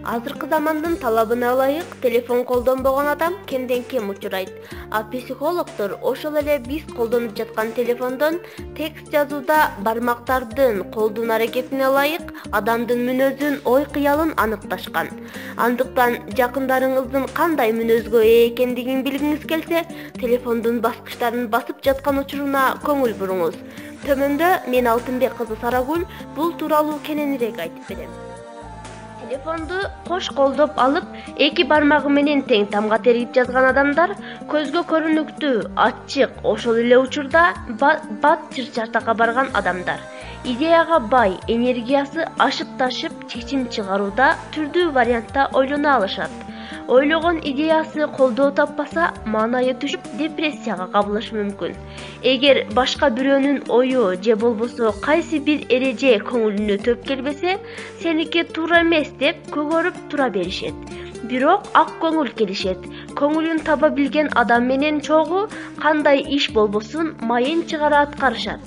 Азыркы замандын талабына ылайык телефон колдонбогон адам кемден кем учурайт. А психологдор ошол эле биз колдонуп жаткан телефондон текст жазууда бармактардын колдун аракетине ылайык адамдын мүнөзүн, ой кыялын аныкташкан. Андыктан жакындарыңыздын кандай мүнөзгө ээ экендигин билгиңиз келсе, телефондун баскычтарын басып жаткан учуруна көңүл буруңуз. Төмөндө мен Алтынбек кызы Сарагүл бул тууралуу кененирээк айтып берем. Телефонду кош колдоп алып, эки бармагы менен тең тамга тергип жазган адамдар көзгө көрүнүктүү, ачык, ошол эле учурда бат чыр-чартакка барган адамдар. Идеяга бай, энергиясы ашып-ташып, чечим чыгарууда түрдүү вариантта ойлоно алышат. Ойлогон идеясы колдоо таппаса, маанайы түшүп, депрессияга кабылышы мүмкүн. Эгер башка бирөөнүн ою же болбосо кайсы бир эреже көңүлүнө төп келбесе, сеники туура эмес деп көгөрүп тура беришет. Бирок ак көңүл келишет. Көңүлүн таба билген адам менен чогуу кандай иш болбосун майын чыгара аткарышат.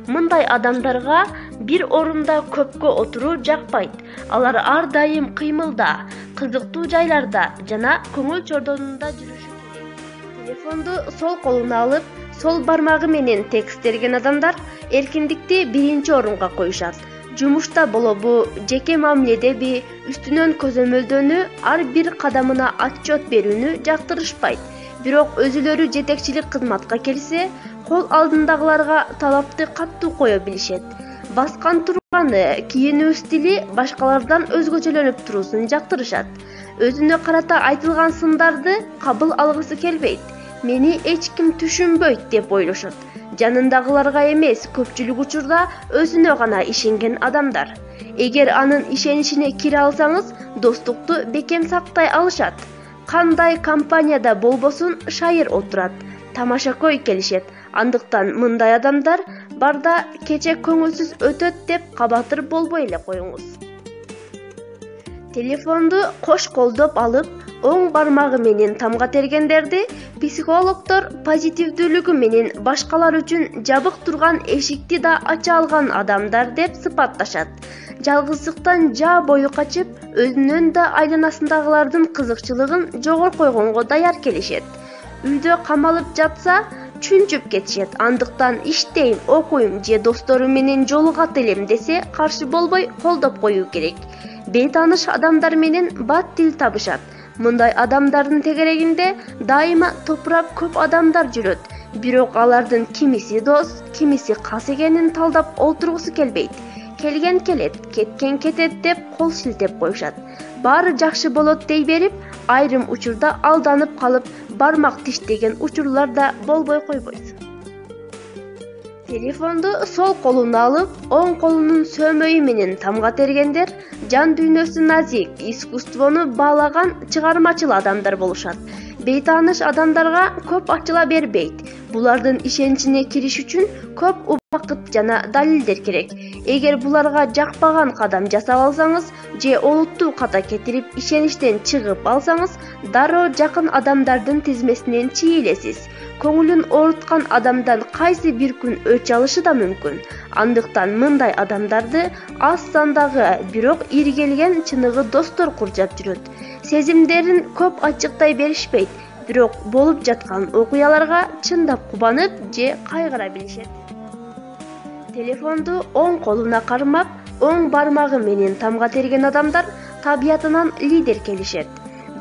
Мындай адамдарга бир орунда көпкө отуруу жакпайт. Алар ар дайым кыймылда, кызыктуу жайларда жана көңүл чордонунда жүрүшү керек. Телефонду сол колуна алып, сол бармагы менен текст терген адамдар эркиндикти биринчи орунга коюшат. Жумушта болобу, жеке мамиледеби, үстүнөн көзөмөлдөнүү, ар бир кадамына отчет берүүнү жактырышпайт. Бирок өзүлөрү жетекчилик кызматка келсе, кол алдындагыларга талапты каттуу кое билишет. Баскан турганы, кийинүү стили башкалардан өзгөчөлөнүп туруусун жактырышат. Өзүнө карата айтылган сындарды кабыл алгысы келбейт. Мени эч ким түшүнбөйт деп ойлошот. Жанындагыларга эмес, көпчүлүк учурда өзүнө гана ишенген адамдар. Эгер анын ишеничине кире алсаңыз, достукту бекем сактай алышат. Кандай компанияда болбосун шайыр отурат, тамашакөй келишет. Андыктан мындай адамдар барда кече көңүлсүз өтөт деп кабатыр болбой эле коюңуз. Телефонду кош колдоп алып, оң бармагы менен тамга тергендерди психологдор позитивдүүлүгү менен башкалар үчүн жабык турган эшикти да ача алган адамдар деп сыпатташат. Жалгыздыктан жаа бою качып, өзүнөн да айланасындагылардын кызыкчылыгын жогору койгонго даяр келишет. Үйдө камалып жатса, чүнчүп кетишет. Андыктан иштейм, окуйм же досторум менен жолугат элем десе, каршы болбой колдоп коюу керек. Бейтаныш адамдар менен бат тил табышат. Мындай адамдардын тегерегинде дайыма топурап көп адамдар жүрөт. Бирок алардын кимиси дос, кимиси кас экенин талдап олтургусу келбейт. Келген келет, кеткен кетет деп кол шилтеп коюшат. Баары жакшы болот дей берип, айрым учурда алданып калып, бармак тиштеген учурлар да болбой койбойт. Телефонду сол колуна алып, оң колунун сөмөйү менен тамга тергендер жан дүйнөсү назик, искусствону баалаган чыгармачыл адамдар болушат. Бейтаныш адамдарга көп ачыла бербейт. Булардын ишеничине кириш үчүн көп убакыт жана далилдер керек. Эгер буларга жакпаган кадам жасап алсаңыз же олуттуу ката кетирип ишеништен чыгып алсаңыз, дароо жакын адамдардын тизмесинен чийилесиз. Көңүлүн ооруткан адамдан кайсы бир күн өч алышы да мүмкүн. Андыктан мындай адамдарды аз сандагы, бирок иргелген чыныгы достор курчап жүрөт. Сезимдерин көп ачыктай беришпейт, бирок болуп жаткан окуяларга чындап кубанып же кайгыра билишет. Телефонду оң колуна кармап, оң бармагы менен тамга терген адамдар табиятынан лидер келишет.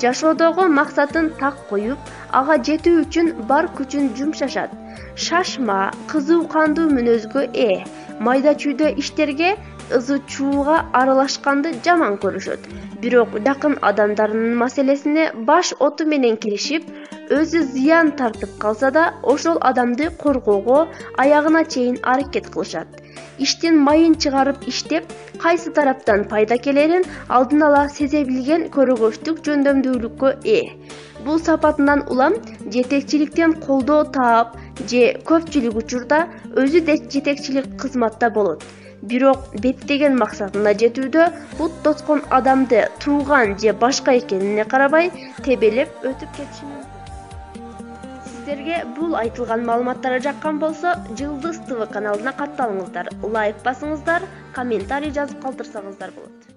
Жашоодогу максатын так коюп, ага жетүү үчүн бар күчүн жумшашат. Шашма, кызуу кандуу мүнөзгө ээ, майда чүйдө иштерге, ызы чууга аралашканды жаман көрүшөт. Бирок жакын адамдарынын маселесине баш оту менен киришип, өзү зыян тартып калса да, ошол адамды коргоого аягына чейин аракет кылышат. Иштин майын чыгарып иштеп, кайсы тараптан пайда келерин алдын ала сезе билген көрөгөчтүк жөндөмдүүлүккө ээ. Бул сапатынан улам жетекчиликтен колдоо таап же көпчүлүк учурда өзү жетекчилик кызматта болот. Бирок беттеген максатына жетүүдө бут тоскон адамды тууган же башка экенине карабай тебелеп өтүп кетиши мүмкүн. Сиздерге бул айтылган маалыматтар жаккан болсо, Жылдыз ТВ каналына катталыңыздар, лайк басыңыздар, комментарий жазып калтырсаңыздар болот.